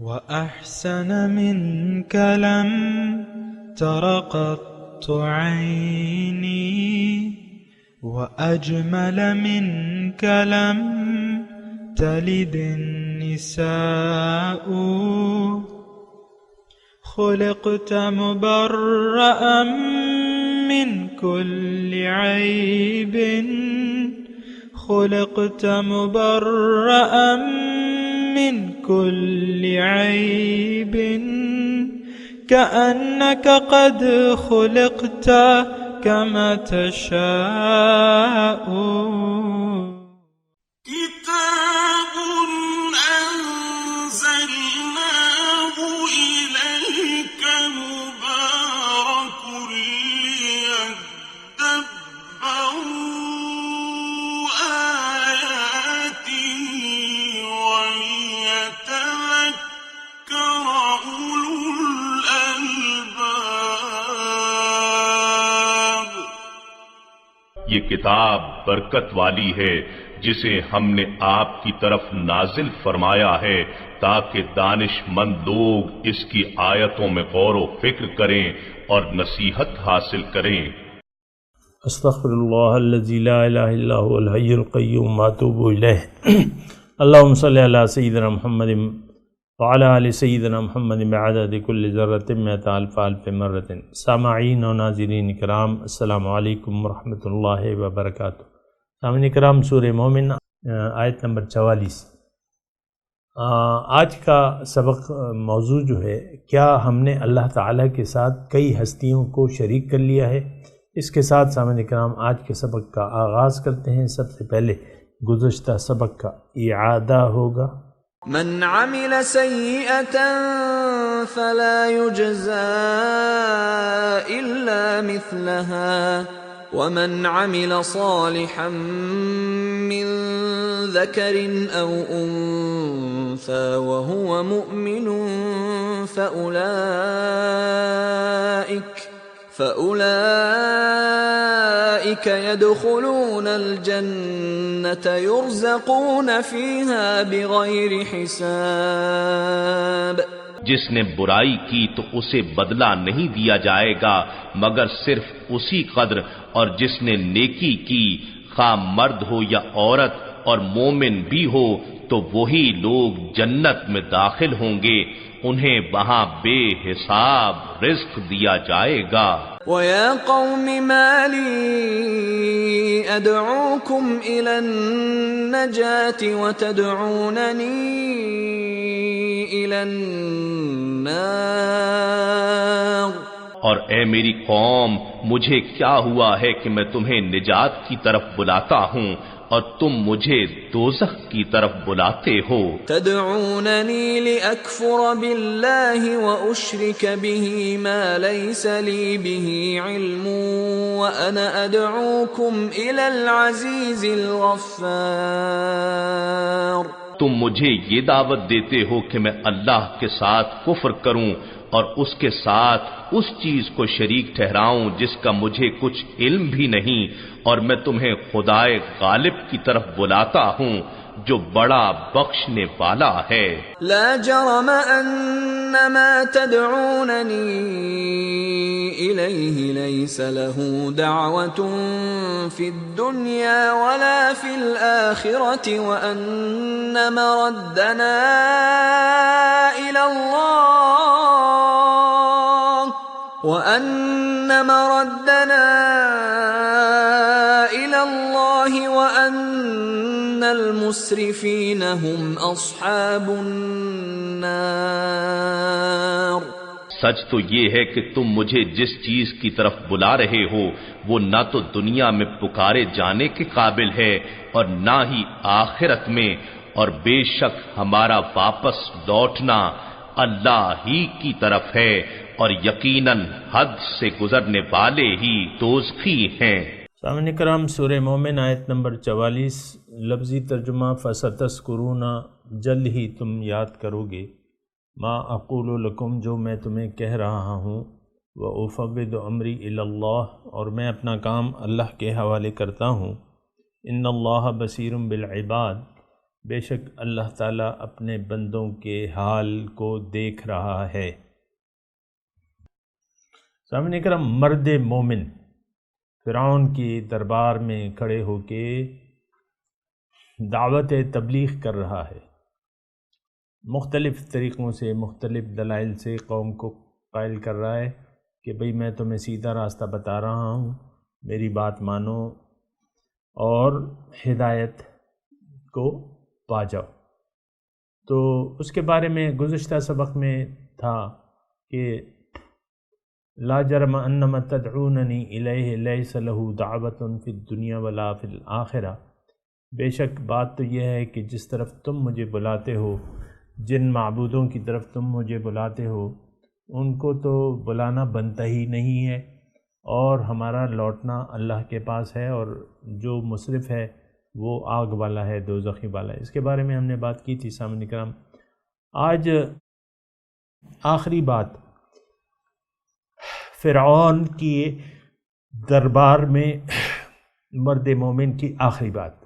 وأحسن منك لم تر قط عيني وأجمل منك لم تلد النساء خلقت مبرأ من كل عيب خلقت مبرأ من كل عيب كأنك قد خلقت كما تشاء كتاب أنزلناه إليك مبارك ليدبروا آياته وليتذكر أولو الألباب۔ یہ کتاب برکت والی ہے جسے ہم نے آپ کی طرف نازل فرمایا ہے تاکہ دانش مند لوگ اس کی آیتوں میں غور و فکر کریں اور نصیحت حاصل کریں۔ استغفر اللہ الذی لا الہ الا هو الحی القیوم واتوب الیہ۔ اللہم صلی علی سیدنا محمد وعلی آل سیدنا محمد بعدد کل ذرۃ مئۃ الف الف مرۃ۔ سامعین و ناظرین کرام، السلام علیکم ورحمۃ اللہ وبرکاتہ۔ سامعین کرام، سورہ مومن آیت نمبر 44۔ آج کا سبق موضوع جو ہے، کیا ہم نے اللہ تعالیٰ کے ساتھ کئی ہستیوں کو شریک کر لیا ہے؟ اس کے ساتھ سامعین کرام آج کے سبق کا آغاز کرتے ہیں۔ سب سے پہلے گزشتہ سبق کا اعادہ ہوگا۔ من عمل سيئة فلا يجزى إلا مثلها ومن عمل صالحا من ذكر أو أنثى وهو مؤمن فأولئك يدخلون الجنة يرزقون فيها بغير حساب۔ جس نے برائی کی تو اسے بدلہ نہیں دیا جائے گا مگر صرف اسی قدر، اور جس نے نیکی کی خواہ مرد ہو یا عورت اور مومن بھی ہو تو وہی لوگ جنت میں داخل ہوں گے، انہیں وہاں بے حساب رزق دیا جائے گا۔ وَيَا قَوْمِ مَا لِي أَدْعُوكُمْ إِلَى النَّجَاةِ وَتَدْعُونَنِي إِلَى النَّارِ۔ اور اے میری قوم، مجھے کیا ہوا ہے کہ میں تمہیں نجات کی طرف بلاتا ہوں اور تم مجھے دوزخ کی طرف بلاتے ہو۔ تدعوننی لأکفر باللہ وأشرک به ما لیس لی به علم وأنا ادعوکم إلی العزیز الغفار۔ تم مجھے یہ دعوت دیتے ہو کہ میں اللہ کے ساتھ کفر کروں اور اس کے ساتھ اس چیز کو شریک ٹھہراؤں جس کا مجھے کچھ علم بھی نہیں، اور میں تمہیں خدائے غالب کی طرف بلاتا ہوں جو بڑا بخشنے والا ہے۔ لا جرم ان ما تدعوننی الیہ لیس له دعوة فی الدنیا ولا فی الآخرة وان مردنا الی اللہ وَأَنَّ مَرَدَّنَا إِلَى اللَّهِ وَأَنَّ الْمُسْرِفِينَ هُمْ أَصْحَابُ النَّارِ۔ سچ تو یہ ہے کہ تم مجھے جس چیز کی طرف بلا رہے ہو وہ نہ تو دنیا میں پکارے جانے کے قابل ہے اور نہ ہی آخرت میں، اور بے شک ہمارا واپس لوٹنا اللہ ہی کی طرف ہے، اور یقیناً حد سے گزرنے والے ہی دوزخی ہیں۔ سامعین کرام، سورہ مومن آیت نمبر 44، لفظی ترجمہ فَسَتَذْكُرُونَ، جلد ہی تم یاد کرو گے، ما اقول لکم، جو میں تمہیں کہہ رہا ہوں، وَأُفَوِّضُ أَمْرِي إِلَى اللَّهِ، اور میں اپنا کام اللہ کے حوالے کرتا ہوں، إِنَّ اللَّهَ بَصِيرٌ بِالْعِبَادِ، بے شک اللہ تعالیٰ اپنے بندوں کے حال کو دیکھ رہا ہے۔ سامعین اکرام، مرد مومن فرعون کی دربار میں کھڑے ہو کے دعوت تبلیغ کر رہا ہے، مختلف طریقوں سے، مختلف دلائل سے قوم کو قائل کر رہا ہے کہ بھئی میں تمہیں سیدھا راستہ بتا رہا ہوں، میری بات مانو اور ہدایت کو پا جاؤ۔ تو اس کے بارے میں گزشتہ سبق میں تھا کہ لا جرم انما تدعوننی الیہ لیس لہ دعوت فی الدنیا ولا فی الآخرہ، بے شک بات تو یہ ہے کہ جس طرف تم مجھے بلاتے ہو، جن معبودوں کی طرف تم مجھے بلاتے ہو، ان کو تو بلانا بنتا ہی نہیں ہے، اور ہمارا لوٹنا اللہ کے پاس ہے، اور جو مصرف ہے وہ آگ والا ہے، دوزخی والا ہے۔ اس کے بارے میں ہم نے بات کی تھی سامعین کرام۔ آج آخری بات فرعون کی دربار میں مرد مومن کی آخری بات،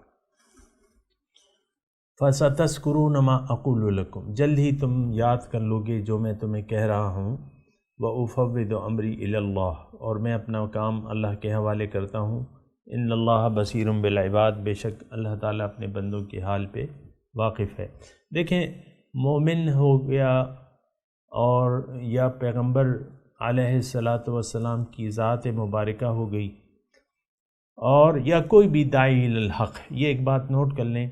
فَسَتَذْكُرُونَ مَا أَقُولُ لَكُمْ، جلد ہی تم یاد کر لوگے جو میں تمہیں کہہ رہا ہوں، وَأُفَوِّضُ أَمْرِي إِلَى اللَّهِ، اور میں اپنا کام اللہ کے حوالے کرتا ہوں، ان اللہ بصیر بالعباد، بے شک اللہ تعالیٰ اپنے بندوں کے حال پہ واقف ہے۔ دیکھیں، مومن ہو گیا اور یا پیغمبر علیہ الصلاۃ والسلام کی ذات مبارکہ ہو گئی، اور یا کوئی بھی داعی الحق، یہ ایک بات نوٹ کر لیں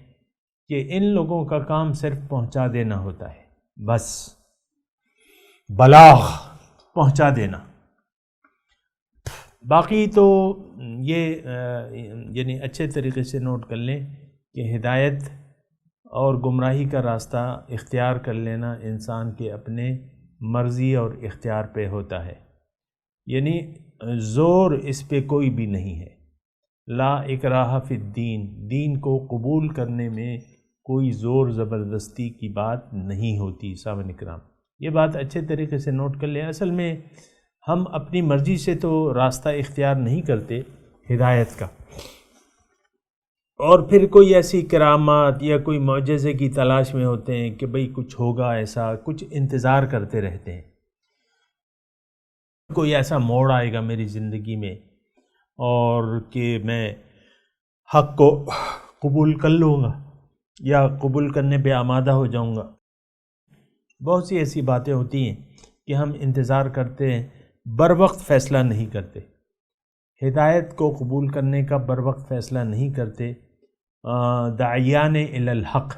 کہ ان لوگوں کا کام صرف پہنچا دینا ہوتا ہے، بس بلاغ، پہنچا دینا۔ باقی تو یہ یعنی اچھے طریقے سے نوٹ کر لیں کہ ہدایت اور گمراہی کا راستہ اختیار کر لینا انسان کے اپنے مرضی اور اختیار پہ ہوتا ہے، یعنی زور اس پہ کوئی بھی نہیں ہے۔ لا اکراہ فی الدین، دین کو قبول کرنے میں کوئی زور زبردستی کی بات نہیں ہوتی۔ سامعین کرام، یہ بات اچھے طریقے سے نوٹ کر لیں۔ اصل میں ہم اپنی مرضی سے تو راستہ اختیار نہیں کرتے ہدایت کا، اور پھر کوئی ایسی کرامات یا کوئی معجزے کی تلاش میں ہوتے ہیں کہ بھئی کچھ ہوگا ایسا، کچھ انتظار کرتے رہتے ہیں، کوئی ایسا موڑ آئے گا میری زندگی میں اور کہ میں حق کو قبول کر لوں گا یا قبول کرنے پہ آمادہ ہو جاؤں گا۔ بہت سی ایسی باتیں ہوتی ہیں کہ ہم انتظار کرتے ہیں، بر وقت فیصلہ نہیں کرتے، ہدایت کو قبول کرنے کا بر وقت فیصلہ نہیں کرتے۔ داعیان الی الحق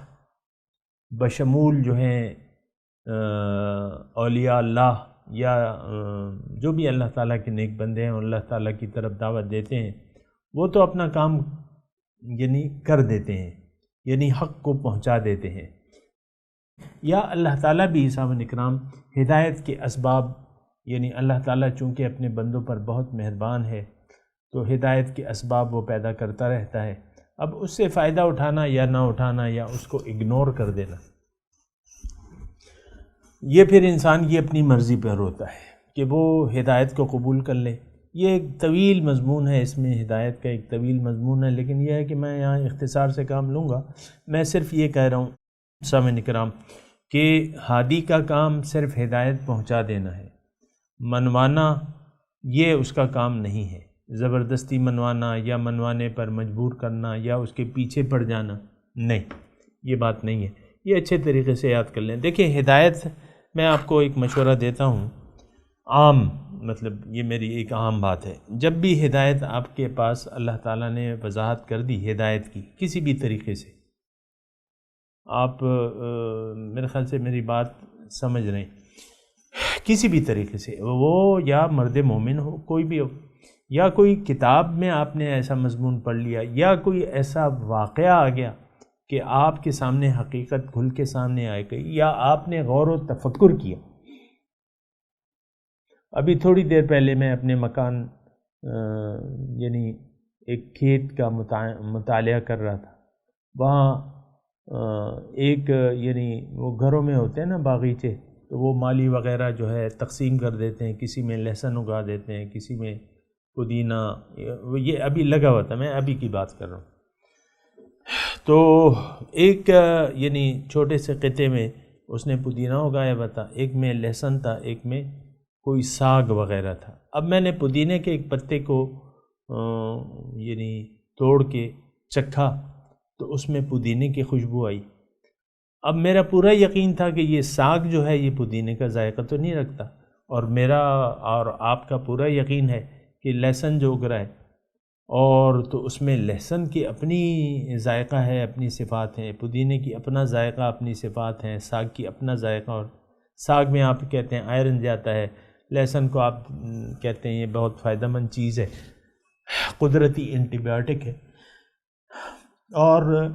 بشمول جو ہیں اولیاء اللہ یا جو بھی اللہ تعالیٰ کے نیک بندے ہیں اور اللہ تعالیٰ کی طرف دعوت دیتے ہیں، وہ تو اپنا کام یعنی کر دیتے ہیں، یعنی حق کو پہنچا دیتے ہیں۔ یا اللہ تعالیٰ بھی سامعین اکرام ہدایت کے اسباب، یعنی اللہ تعالیٰ چونکہ اپنے بندوں پر بہت مہربان ہے تو ہدایت کے اسباب وہ پیدا کرتا رہتا ہے۔ اب اس سے فائدہ اٹھانا یا نہ اٹھانا یا اس کو اگنور کر دینا، یہ پھر انسان کی اپنی مرضی پر ہوتا ہے کہ وہ ہدایت کو قبول کر لے۔ یہ ایک طویل مضمون ہے، اس میں ہدایت کا ایک طویل مضمون ہے، لیکن یہ ہے کہ میں یہاں اختصار سے کام لوں گا۔ میں صرف یہ کہہ رہا ہوں سامعین کرام کہ ہادی کا کام صرف ہدایت پہنچا دینا ہے، منوانا یہ اس کا کام نہیں ہے، زبردستی منوانا یا منوانے پر مجبور کرنا یا اس کے پیچھے پڑ جانا، نہیں، یہ بات نہیں ہے۔ یہ اچھے طریقے سے یاد کر لیں۔ دیکھیں، ہدایت میں آپ کو ایک مشورہ دیتا ہوں، عام مطلب یہ میری ایک عام بات ہے، جب بھی ہدایت آپ کے پاس اللہ تعالیٰ نے وضاحت کر دی ہدایت کی کسی بھی طریقے سے، آپ میرے خیال سے میری بات سمجھ رہے ہیں، کسی بھی طریقے سے، وہ یا مرد مومن ہو، کوئی بھی ہو، یا کوئی کتاب میں آپ نے ایسا مضمون پڑھ لیا یا کوئی ایسا واقعہ آ گیا کہ آپ کے سامنے حقیقت کھل کے سامنے آئے گئی یا آپ نے غور و تفکر کیا۔ ابھی تھوڑی دیر پہلے میں اپنے مکان یعنی ایک کھیت کا مطالعہ کر رہا تھا، وہاں ایک یعنی وہ گھروں میں ہوتے ہیں نا باغیچے، تو وہ مالی وغیرہ جو ہے تقسیم کر دیتے ہیں، کسی میں لہسن اگا دیتے ہیں، کسی میں پودینہ، یہ ابھی لگا ہوا تھا، میں ابھی کی بات کر رہا ہوں۔ تو ایک یعنی چھوٹے سے خطے میں اس نے پودینہ اگایا ہوا تھا، ایک میں لہسن تھا، ایک میں کوئی ساگ وغیرہ تھا۔ اب میں نے پودینے کے ایک پتے کو یعنی توڑ کے چکھا تو اس میں پودینے کی خوشبو آئی۔ اب میرا پورا یقین تھا کہ یہ ساگ جو ہے یہ پودینے کا ذائقہ تو نہیں رکھتا، اور میرا اور آپ کا پورا یقین ہے کہ لہسن جو اگ رہا ہے اور تو اس میں لہسن کی اپنی ذائقہ ہے، اپنی صفات ہیں، پودینے کی اپنا ذائقہ اپنی صفات ہیں، ساگ کی اپنا ذائقہ، اور ساگ میں آپ کہتے ہیں آئرن جاتا ہے، لہسن کو آپ کہتے ہیں یہ بہت فائدہ مند چیز ہے، قدرتی اینٹی بائیوٹک ہے، اور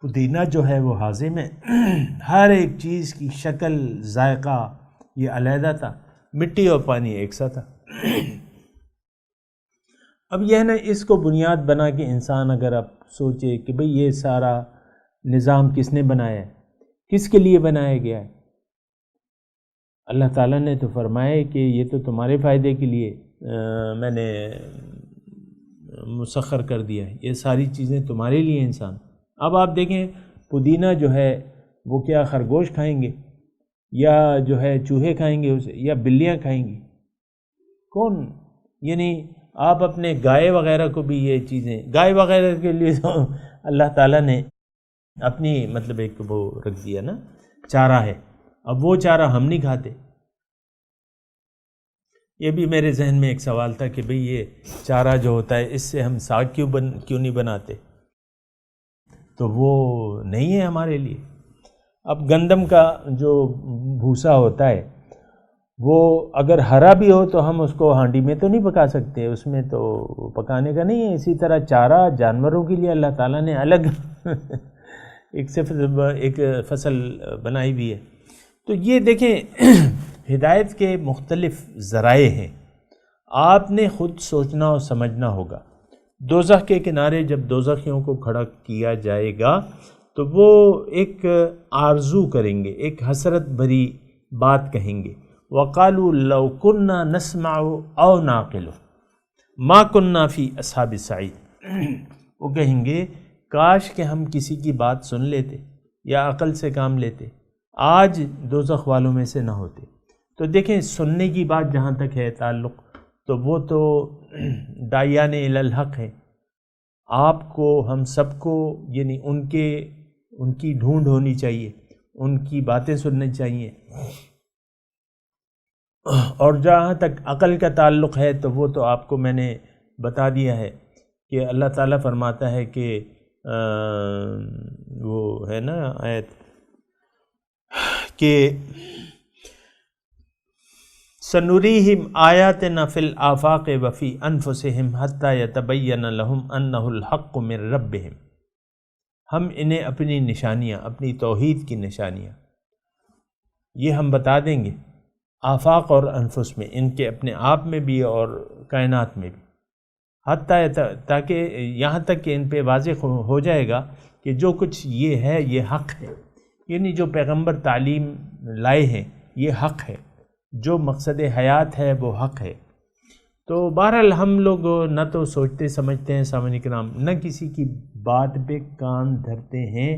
پودینہ جو ہے وہ ہاضم ہے۔ ہر ایک چیز کی شکل ذائقہ یہ علیحدہ تھا، مٹی اور پانی ایک سا تھا۔ اب یہ نا اس کو بنیاد بنا کے انسان اگر آپ سوچے کہ بھئی یہ سارا نظام کس نے بنایا ہے، کس کے لیے بنایا گیا ہے، اللہ تعالیٰ نے تو فرمایا کہ یہ تو تمہارے فائدے کے لیے میں نے مسخر کر دیا ہے، یہ ساری چیزیں تمہارے لیے انسان۔ اب آپ دیکھیں پودینہ جو ہے وہ کیا خرگوش کھائیں گے، یا جو ہے چوہے کھائیں گے اسے، یا بلیاں کھائیں گی؟ کون؟ یعنی آپ اپنے گائے وغیرہ کو بھی یہ چیزیں، گائے وغیرہ کے لیے تو اللہ تعالیٰ نے اپنی مطلب ایک وہ رکھ دیا نا، چارہ ہے، اب وہ چارہ ہم نہیں کھاتے۔ یہ بھی میرے ذہن میں ایک سوال تھا کہ بھئی یہ چارہ جو ہوتا ہے اس سے ہم ساگ کیوں نہیں بناتے؟ تو وہ نہیں ہے ہمارے لیے۔ اب گندم کا جو بھوسا ہوتا ہے وہ اگر ہرا بھی ہو تو ہم اس کو ہانڈی میں تو نہیں پکا سکتے، اس میں تو پکانے کا نہیں ہے۔ اسی طرح چارہ جانوروں کے لیے اللہ تعالیٰ نے الگ ایک فصل بنائی ہوئی ہے۔ تو یہ دیکھیں ہدایت کے مختلف ذرائع ہیں، آپ نے خود سوچنا اور سمجھنا ہوگا۔ دوزخ کے کنارے جب دوزخیوں کو کھڑا کیا جائے گا تو وہ ایک آرزو کریں گے، ایک حسرت بھری بات کہیں گے، وَقَالُوا لَوْ كُنَّا نَسْمَعُ أَوْ نَعْقِلُ مَا كُنَّا فِي أَصْحَابِ السَّعِيرِ، وہ کہیں گے کاش کہ ہم کسی کی بات سن لیتے یا عقل سے کام لیتے، آج دوزخ والوں میں سے نہ ہوتے۔ تو دیکھیں سننے کی بات جہاں تک ہے تعلق، تو وہ تو داعیان الی الحق ہے، آپ کو ہم سب کو یعنی ان کی ڈھونڈ ہونی چاہیے، ان کی باتیں سننی چاہیے۔ اور جہاں تک عقل کا تعلق ہے تو وہ تو آپ کو میں نے بتا دیا ہے کہ اللہ تعالیٰ فرماتا ہے کہ وہ ہے نا آیت کہ سنریہم آیاتنا فی الآفاق وفی انفسہم حتی یتبین لہم انہ الحق من ربہم، ہم انہیں اپنی نشانیاں، اپنی توحید کی نشانیاں یہ ہم بتا دیں گے، آفاق اور انفس میں، ان کے اپنے آپ میں بھی اور کائنات میں بھی، حتیٰ تاکہ یہاں تک کہ ان پہ واضح ہو جائے گا کہ جو کچھ یہ ہے یہ حق ہے، یعنی جو پیغمبر تعلیم لائے ہیں یہ حق ہے، جو مقصد حیات ہے وہ حق ہے۔ تو بہرحال ہم لوگ نہ تو سوچتے سمجھتے ہیں سامعین کرام، نہ کسی کی بات پہ کان دھرتے ہیں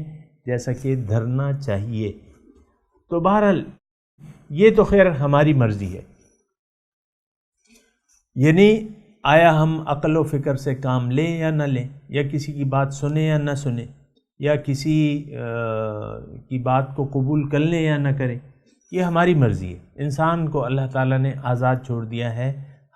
جیسا کہ دھرنا چاہیے۔ تو بہرحال یہ تو خیر ہماری مرضی ہے، یعنی آیا ہم عقل و فکر سے کام لیں یا نہ لیں، یا کسی کی بات سنیں یا نہ سنیں، یا کسی کی بات کو قبول کر لیں یا نہ کریں، یہ ہماری مرضی ہے۔ انسان کو اللہ تعالیٰ نے آزاد چھوڑ دیا ہے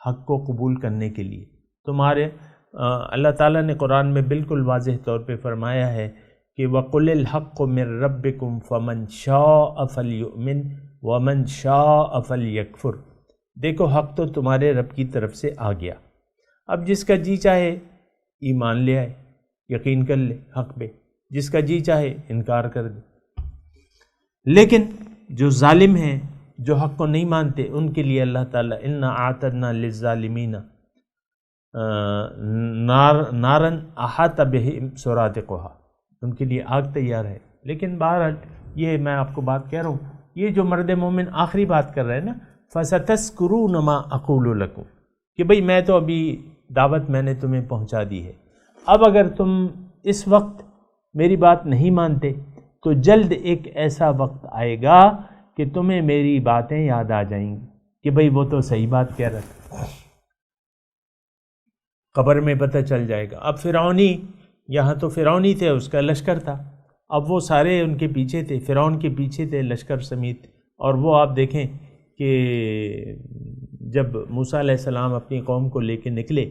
حق کو قبول کرنے کے لیے۔ تمہارے اللہ تعالیٰ نے قرآن میں بالکل واضح طور پہ فرمایا ہے کہ وَقُلِ الْحَقُّ مِن رَبِّكُمْ فَمَنْ شَاءَ فَلْيُؤْمِنْ وَمَنْ شَاءَ فَلْيَكْفُرْ، دیکھو حق تو تمہارے رب کی طرف سے آ گیا، اب جس کا جی چاہے ایمان لے آئے، یقین کر لے حق پہ، جس کا جی چاہے انکار کر دے۔ لیکن جو ظالم ہیں، جو حق کو نہیں مانتے، ان کے لیے اللہ تعالیٰ اِنَّا أَعْتَدْنَا لِلظَّالِمِينَ نَارًا أَحَاطَ بِهِمْ سُرَادِقُهَا، ان کے لیے آگ تیار ہے۔ لیکن بہرحال یہ میں آپ کو بات کہہ رہا ہوں، یہ جو مرد مومن آخری بات کر رہے ہیں نا، فَسَتَذْكُرُونَ مَا أَقُولُ لَكُمْ، کہ بھئی میں تو ابھی دعوت میں نے تمہیں پہنچا دی ہے، اب اگر تم اس وقت میری بات نہیں مانتے تو جلد ایک ایسا وقت آئے گا کہ تمہیں میری باتیں یاد آ جائیں گی کہ بھئی وہ تو صحیح بات کہہ رہا تھا. قبر میں پتہ چل جائے گا. اب فرعونی، یہاں تو فرعونی تھے، اس کا لشکر تھا، اب وہ سارے ان کے پیچھے تھے، فرعون کے پیچھے تھے لشکر سمیت. اور وہ آپ دیکھیں کہ جب موسیٰ علیہ السلام اپنی قوم کو لے کے نکلے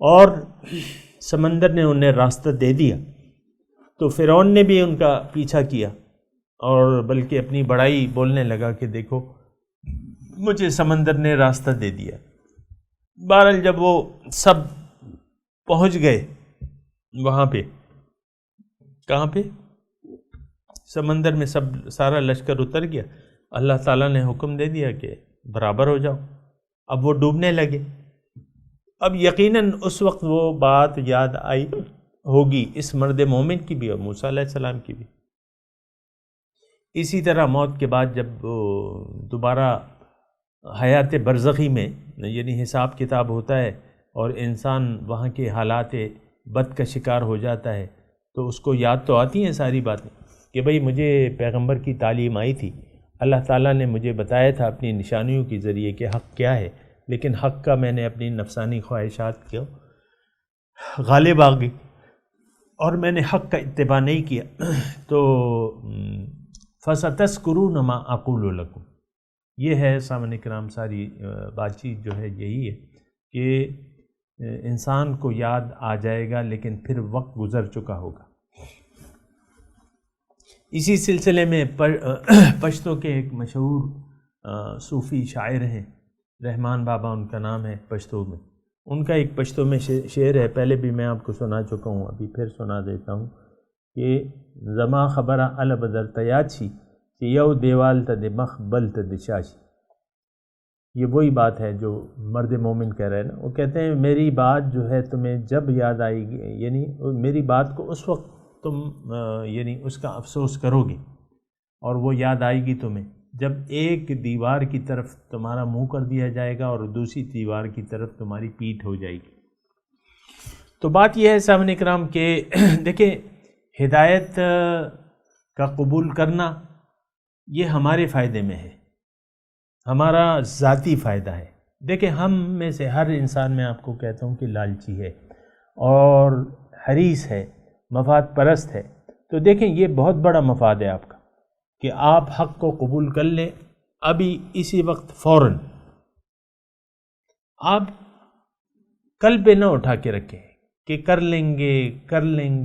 اور سمندر نے انہیں راستہ دے دیا تو فرعون نے بھی ان کا پیچھا کیا اور بلکہ اپنی بڑائی بولنے لگا کہ دیکھو مجھے سمندر نے راستہ دے دیا. بہرحال جب وہ سب پہنچ گئے وہاں پہ، کہاں پہ؟ سمندر میں، سارا لشکر اتر گیا، اللہ تعالیٰ نے حکم دے دیا کہ برابر ہو جاؤ. اب وہ ڈوبنے لگے. اب یقیناً اس وقت وہ بات یاد آئی ہوگی اس مرد مومن کی بھی اور موسیٰ علیہ السلام کی بھی. اسی طرح موت کے بعد جب دوبارہ حیات برزخی میں یعنی حساب کتاب ہوتا ہے اور انسان وہاں کے حالات بد کا شکار ہو جاتا ہے تو اس کو یاد تو آتی ہیں ساری باتیں کہ بھئی مجھے پیغمبر کی تعلیم آئی تھی، اللہ تعالیٰ نے مجھے بتایا تھا اپنی نشانیوں کے ذریعے کہ حق کیا ہے، لیکن حق کا میں نے اپنی نفسانی خواہشات کو غالب آ گئی اور میں نے حق کا اتباع نہیں کیا. تو فَسَتَذْكُرُونَ مَا أَقُولُ لَكُمْ، یہ ہے سامعین کرام ساری بات چیت جو ہے یہی ہے کہ انسان کو یاد آ جائے گا لیکن پھر وقت گزر چکا ہوگا. اسی سلسلے میں پشتو کے ایک مشہور صوفی شاعر ہیں، رحمان بابا ان کا نام ہے پشتو میں. ان کا ایک پشتو میں شعر ہے، پہلے بھی میں آپ کو سنا چکا ہوں، ابھی پھر سنا دیتا ہوں کہ زما خبرہ البدر تیاچی کہ یو دیوال تد مخ بل تد شاشی. یہ وہی بات ہے جو مرد مومن کہہ رہے ہیں نا. وہ کہتے ہیں میری بات جو ہے تمہیں جب یاد آئے گی، یعنی میری بات کو اس وقت تم یعنی اس کا افسوس کرو گے اور وہ یاد آئے گی تمہیں جب ایک دیوار کی طرف تمہارا منہ کر دیا جائے گا اور دوسری دیوار کی طرف تمہاری پیٹھ ہو جائے گی. تو بات یہ ہے سامعین کرام کہ دیکھیں ہدایت کا قبول کرنا یہ ہمارے فائدے میں ہے، ہمارا ذاتی فائدہ ہے. دیکھیں ہم میں سے ہر انسان، میں آپ کو کہتا ہوں کہ لالچی ہے اور حریص ہے، مفاد پرست ہے. تو دیکھیں یہ بہت بڑا مفاد ہے آپ کا کہ آپ حق کو قبول کر لیں ابھی اسی وقت فوراً. آپ کل پہ نہ اٹھا کے رکھیں کہ کر لیں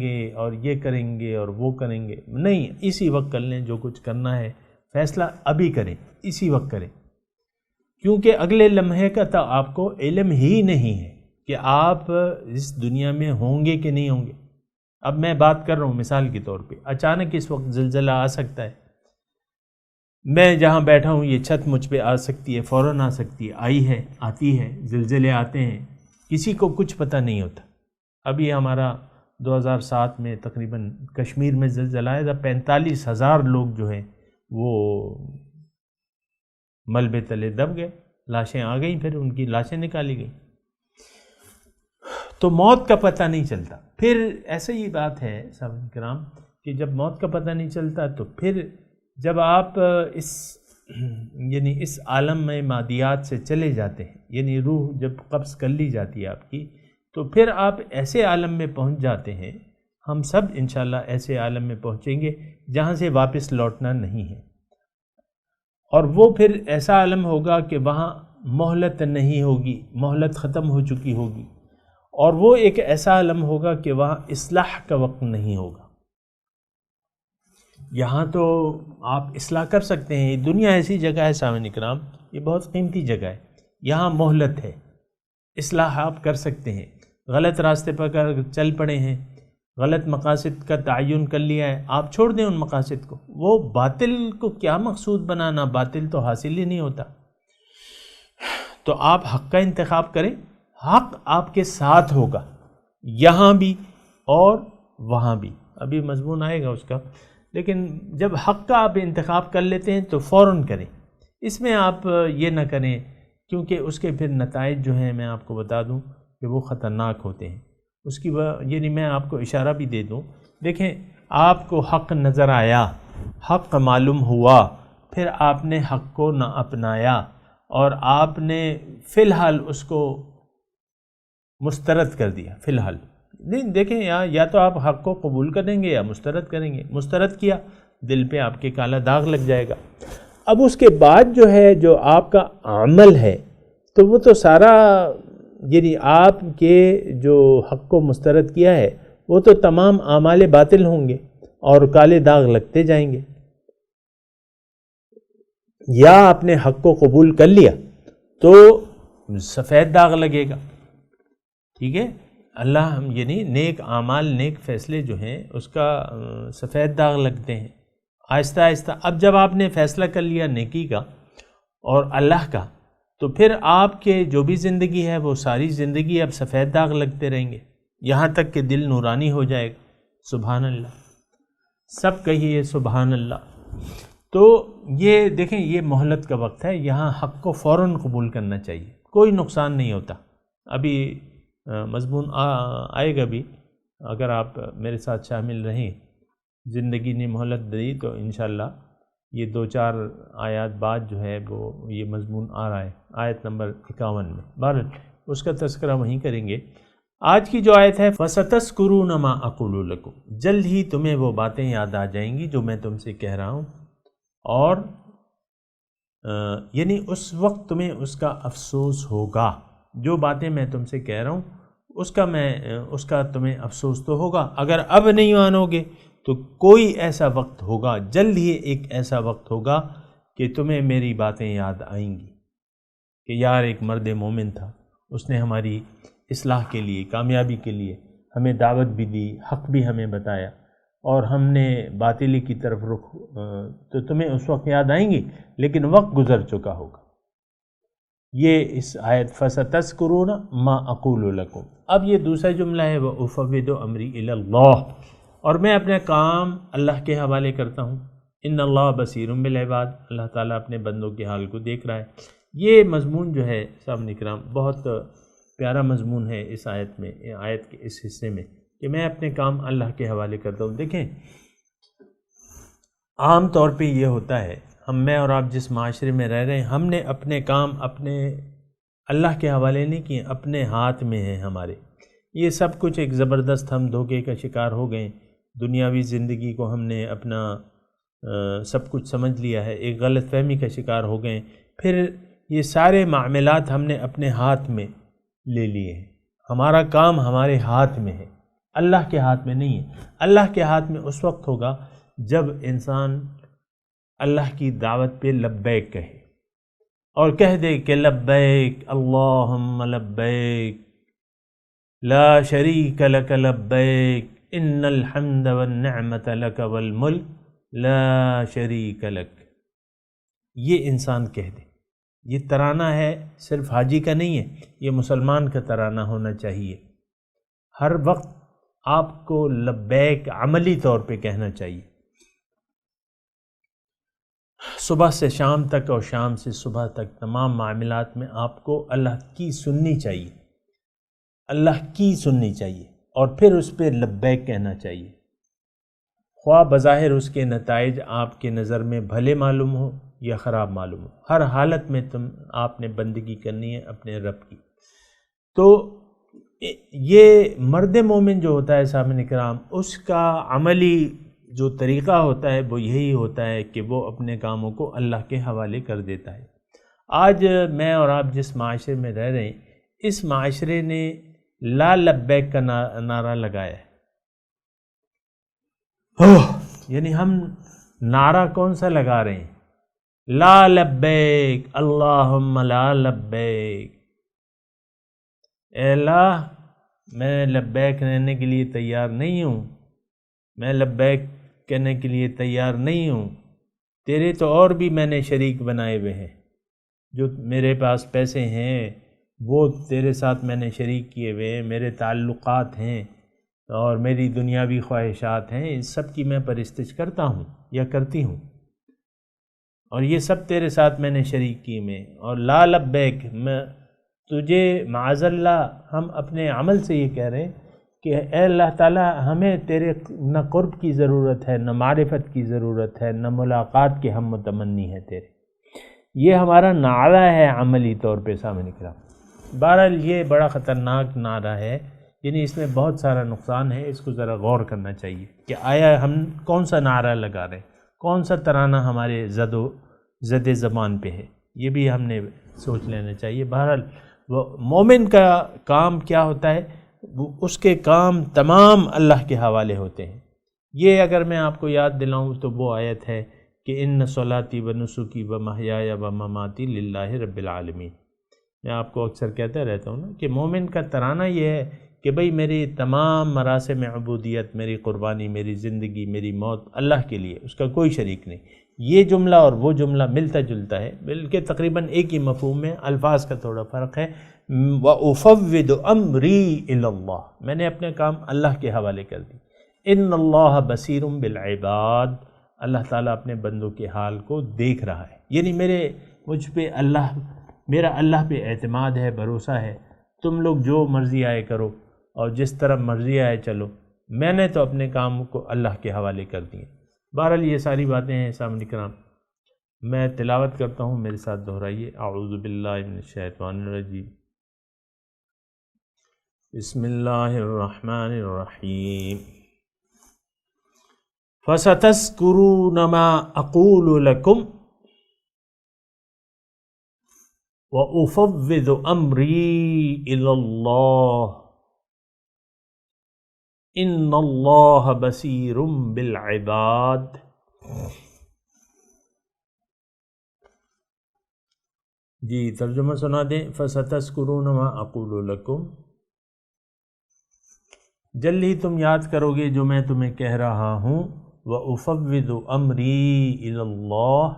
گے اور یہ کریں گے اور وہ کریں گے. نہیں، اسی وقت کر لیں. جو کچھ کرنا ہے فیصلہ ابھی کریں، اسی وقت کریں، کیونکہ اگلے لمحے کا تو آپ کو علم ہی نہیں ہے کہ آپ اس دنیا میں ہوں گے کہ نہیں ہوں گے. اب میں بات کر رہا ہوں مثال کے طور پہ، اچانک اس وقت زلزلہ آ سکتا ہے، میں جہاں بیٹھا ہوں یہ چھت مجھ پہ آ سکتی ہے، فوراً آ سکتی ہے، آئی ہے، آتی ہے. زلزلے آتے ہیں، کسی کو کچھ پتہ نہیں ہوتا. ابھی ہمارا 2007 میں تقریباً کشمیر میں زلزلہ آیا تھا، 45,000 لوگ جو ہیں وہ ملبے تلے دب گئے، لاشیں آ گئیں، پھر ان کی لاشیں نکالی گئیں. تو موت کا پتہ نہیں چلتا. پھر ایسے ہی بات ہے سامعین کرام کہ جب موت کا پتہ نہیں چلتا تو پھر جب آپ اس عالم میں مادیات سے چلے جاتے ہیں، یعنی روح جب قبض کر لی جاتی ہے آپ کی، تو پھر آپ ایسے عالم میں پہنچ جاتے ہیں. ہم سب انشاءاللہ ایسے عالم میں پہنچیں گے جہاں سے واپس لوٹنا نہیں ہے، اور وہ پھر ایسا عالم ہوگا کہ وہاں مہلت نہیں ہوگی، مہلت ختم ہو چکی ہوگی، اور وہ ایک ایسا عالم ہوگا کہ وہاں اصلاح کا وقت نہیں ہوگا. یہاں تو آپ اصلاح کر سکتے ہیں، دنیا ایسی جگہ ہے سامعین کرام، یہ بہت قیمتی جگہ ہے، یہاں مہلت ہے، اصلاح آپ کر سکتے ہیں. غلط راستے پر اگر چل پڑے ہیں، غلط مقاصد کا تعین کر لیا ہے، آپ چھوڑ دیں ان مقاصد کو. وہ باطل کو کیا مقصود بنانا، باطل تو حاصل ہی نہیں ہوتا. تو آپ حق کا انتخاب کریں، حق آپ کے ساتھ ہوگا یہاں بھی اور وہاں بھی. ابھی مضمون آئے گا اس کا، لیکن جب حق کا آپ انتخاب کر لیتے ہیں تو فوراً کریں. اس میں آپ یہ نہ کریں، کیونکہ اس کے پھر نتائج جو ہیں میں آپ کو بتا دوں کہ وہ خطرناک ہوتے ہیں. اس کی یعنی میں آپ کو اشارہ بھی دے دوں، دیکھیں آپ کو حق نظر آیا، حق معلوم ہوا، پھر آپ نے حق کو نہ اپنایا اور آپ نے فی الحال اس کو مسترد کر دیا. فی الحال نہیں، دیکھیں یا تو آپ حق کو قبول کریں گے یا مسترد کریں گے. مسترد کیا، دل پہ آپ کے کالا داغ لگ جائے گا. اب اس کے بعد جو ہے جو آپ کا عمل ہے تو وہ تو سارا، یعنی آپ کے جو حق کو مسترد کیا ہے وہ تو تمام اعمال باطل ہوں گے اور کالے داغ لگتے جائیں گے. یا آپ نے حق کو قبول کر لیا تو سفید داغ لگے گا. ٹھیک ہے، اللہ یعنی نیک اعمال، نیک فیصلے جو ہیں اس کا سفید داغ لگتے ہیں آہستہ آہستہ. اب جب آپ نے فیصلہ کر لیا نیکی کا اور اللہ کا، تو پھر آپ کے جو بھی زندگی ہے وہ ساری زندگی اب سفید داغ لگتے رہیں گے یہاں تک کہ دل نورانی ہو جائے گا. سبحان اللہ، سب کہیے سبحان اللہ. تو یہ دیکھیں، یہ مہلت کا وقت ہے، یہاں حق کو فوراً قبول کرنا چاہیے، کوئی نقصان نہیں ہوتا. ابھی مضمون آئے گا بھی، اگر آپ میرے ساتھ شامل رہیں. زندگی نے مہلت دی تو انشاءاللہ یہ 2-4 آیات بعد جو ہے وہ یہ مضمون آ رہا ہے، آیت نمبر 51 میں. بہرحال اس کا تذکرہ وہیں کریں گے. آج کی جو آیت ہے فَسَتَذْكُرُونَ مَا أَقُولُ لَكُمْ، جلد ہی تمہیں وہ باتیں یاد آ جائیں گی جو میں تم سے کہہ رہا ہوں، اور یعنی اس وقت تمہیں اس کا افسوس ہوگا. جو باتیں میں تم سے کہہ رہا ہوں اس کا تمہیں افسوس تو ہوگا. اگر اب نہیں مانو گے تو کوئی ایسا وقت ہوگا، جلد ہی ایک ایسا وقت ہوگا کہ تمہیں میری باتیں یاد آئیں گی کہ یار ایک مرد مومن تھا، اس نے ہماری اصلاح کے لیے، کامیابی کے لیے ہمیں دعوت بھی دی، حق بھی ہمیں بتایا، اور ہم نے باطلی کی طرف رخ. تو تمہیں اس وقت یاد آئیں گی، لیکن وقت گزر چکا ہوگا. یہ اس آیت فَسَتَذْكُرُونَ مَا أَقُولُ لَكُمْ. اب یہ دوسرا جملہ ہے وَأُفَوِّضُ أَمْرِي إِلَى اللَّهِ، اور میں اپنے کام اللہ کے حوالے کرتا ہوں. ان اللہ بصیر بالعباد، اللہ تعالیٰ اپنے بندوں کے حال کو دیکھ رہا ہے. یہ مضمون جو ہے سامعین کرام بہت پیارا مضمون ہے اس آیت میں، آیت کے اس حصے میں، کہ میں اپنے کام اللہ کے حوالے کرتا ہوں. دیکھیں عام طور پہ یہ ہوتا ہے، میں اور آپ جس معاشرے میں رہ رہے ہیں، ہم نے اپنے کام اپنے اللہ کے حوالے نہیں کیے، اپنے ہاتھ میں ہیں ہمارے. یہ سب کچھ ایک زبردست ہم دھوکے کا شکار ہو گئے. دنیاوی زندگی کو ہم نے اپنا سب کچھ سمجھ لیا ہے، ایک غلط فہمی کا شکار ہو گئے. پھر یہ سارے معاملات ہم نے اپنے ہاتھ میں لے لیے ہیں. ہمارا کام ہمارے ہاتھ میں ہے، اللہ کے ہاتھ میں نہیں ہے. اللہ کے ہاتھ میں اس وقت ہوگا جب انسان اللہ کی دعوت پہ لبیک کہے اور کہہ دے کہ لبیک اللہم لبیک لا شریک لک لبیک ان الحمد والنعمت لک والملک لا شریک لک. یہ انسان کہہ دے. یہ ترانہ ہے، صرف حاجی کا نہیں ہے، یہ مسلمان کا ترانہ ہونا چاہیے. ہر وقت آپ کو لبیک عملی طور پہ کہنا چاہیے. صبح سے شام تک اور شام سے صبح تک تمام معاملات میں آپ کو اللہ کی سننی چاہیے، اللہ کی سننی چاہیے، اور پھر اس پہ لبیک کہنا چاہیے. خواہ بظاہر اس کے نتائج آپ کے نظر میں بھلے معلوم ہو یا خراب معلوم ہو، ہر حالت میں آپ نے بندگی کرنی ہے اپنے رب کی. تو یہ مرد مومن جو ہوتا ہے سامعین کرام، اس کا عملی جو طریقہ ہوتا ہے وہ یہی ہوتا ہے کہ وہ اپنے کاموں کو اللہ کے حوالے کر دیتا ہے. آج میں اور آپ جس معاشرے میں رہ رہے ہیں، اس معاشرے نے لا لبیک کا نعرہ لگایا ہے. یعنی ہم نعرہ کون سا لگا رہے ہیں؟ لا لبیک اللہم لا لبیک. اے اللہ، میں لبیک رہنے کے لیے تیار نہیں ہوں، میں لبیک کہنے کے لیے تیار نہیں ہوں. تیرے تو اور بھی میں نے شریک بنائے ہوئے ہیں، جو میرے پاس پیسے ہیں وہ تیرے ساتھ میں نے شریک کیے ہوئے ہیں، میرے تعلقات ہیں اور میری دنیاوی خواہشات ہیں، اس سب کی میں پرستش کرتا ہوں یا کرتی ہوں، اور یہ سب تیرے ساتھ میں نے شریک کیے میں. اور لا لبیک، میں تجھے معاذ اللہ ہم اپنے عمل سے یہ کہہ رہے ہیں کہ اے اللہ تعالیٰ ہمیں تیرے نہ قرب کی ضرورت ہے، نہ معرفت کی ضرورت ہے، نہ ملاقات کے ہم متمنی ہیں تیرے. یہ ہمارا نعرہ ہے عملی طور پہ سامنے کرام. بہرحال یہ بڑا خطرناک نعرہ ہے، یعنی اس میں بہت سارا نقصان ہے. اس کو ذرا غور کرنا چاہیے کہ آیا ہم کون سا نعرہ لگا رہے ہیں، کون سا ترانہ ہمارے زد زبان پہ ہے، یہ بھی ہم نے سوچ لینا چاہیے. بہرحال وہ مومن کا کام کیا ہوتا ہے، اس کے کام تمام اللہ کے حوالے ہوتے ہیں. یہ اگر میں آپ کو یاد دلاؤں تو وہ آیت ہے کہ ان صلاتی و نسکی و محیای و مماتی للہ رب العالمین. میں آپ کو اکثر کہتا رہتا ہوں نا کہ مومن کا ترانہ یہ ہے کہ بھئی میری تمام مراسم عبودیت، میری قربانی، میری زندگی، میری موت اللہ کے لیے، اس کا کوئی شریک نہیں. یہ جملہ اور وہ جملہ ملتا جلتا ہے، بلکہ تقریباً ایک ہی مفہوم ہے، الفاظ کا تھوڑا فرق ہے. وَأُفَوِّضُ أَمْرِي إِلَى اللَّهِ، میں نے اپنے کام اللہ کے حوالے کر دی. ان اللہ بصیر بالعباد، اللہ تعالیٰ اپنے بندوں کے حال کو دیکھ رہا ہے. یعنی مجھ پہ میرا اللہ پہ اعتماد ہے، بھروسہ ہے. تم لوگ جو مرضی آئے کرو اور جس طرح مرضی آئے چلو، میں نے تو اپنے کام کو اللہ کے حوالے کر دیے. بہرحال یہ ساری باتیں ہیں سامنے کرام. میں تلاوت کرتا ہوں، میرے ساتھ دہرائیے. اعوذ باللہ من الشیطان الرجیم. بسم اللہ الرحمن الرحیم. فَسَتَذْكُرُونَ مَا أَقُولُ لَكُمْ وَأُفَوِّضُ أَمْرِي إِلَى اللَّهِ إِنَّ اللَّهَ بَصِيرٌ بِالْعِبَادِ. جی ترجمہ سنا دیں. فَسَتَذْكُرُونَ مَا أَقُولُ لَكُمْ، جلد ہی تم یاد کرو گے جو میں تمہیں کہہ رہا ہوں. وَأُفَوِّضُ أَمْرِي إِلَى اللَّهِ،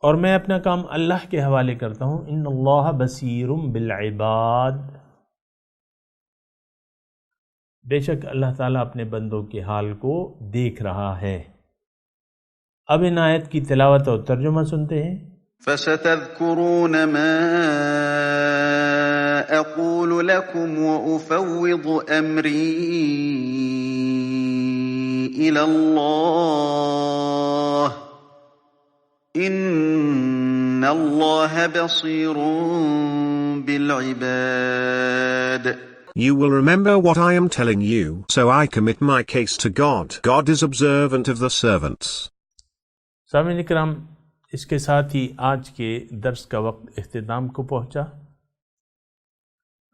اور میں اپنا کام اللہ کے حوالے کرتا ہوں. ان اللہ بصیر بالعباد، بے شک اللہ تعالیٰ اپنے بندوں کے حال کو دیکھ رہا ہے. اب ان آیت کی تلاوت اور ترجمہ سنتے ہیں. فَسَتَذْكُرُونَ مَا أَقُولُ لَكُمْ وَأُفَوِّضُ أَمْرِي إِلَى اللَّهِ إِنَّ اللَّهَ بَصِيرٌ بِالْعِبَادِ. You will remember what I am telling you, so I commit my case to God. God is observant of the servants. سامعین کرام، اس کے ساتھ ہی آج کے درس کا وقت اختتام کو پہنچا.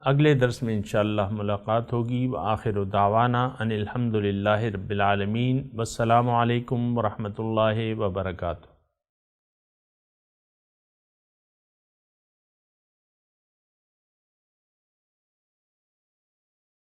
اگلے درس میں انشاءاللہ ملاقات ہوگی. وآخر دعوانا ان الحمد للہ رب العالمین. والسلام علیکم ورحمۃ اللہ وبرکاتہ.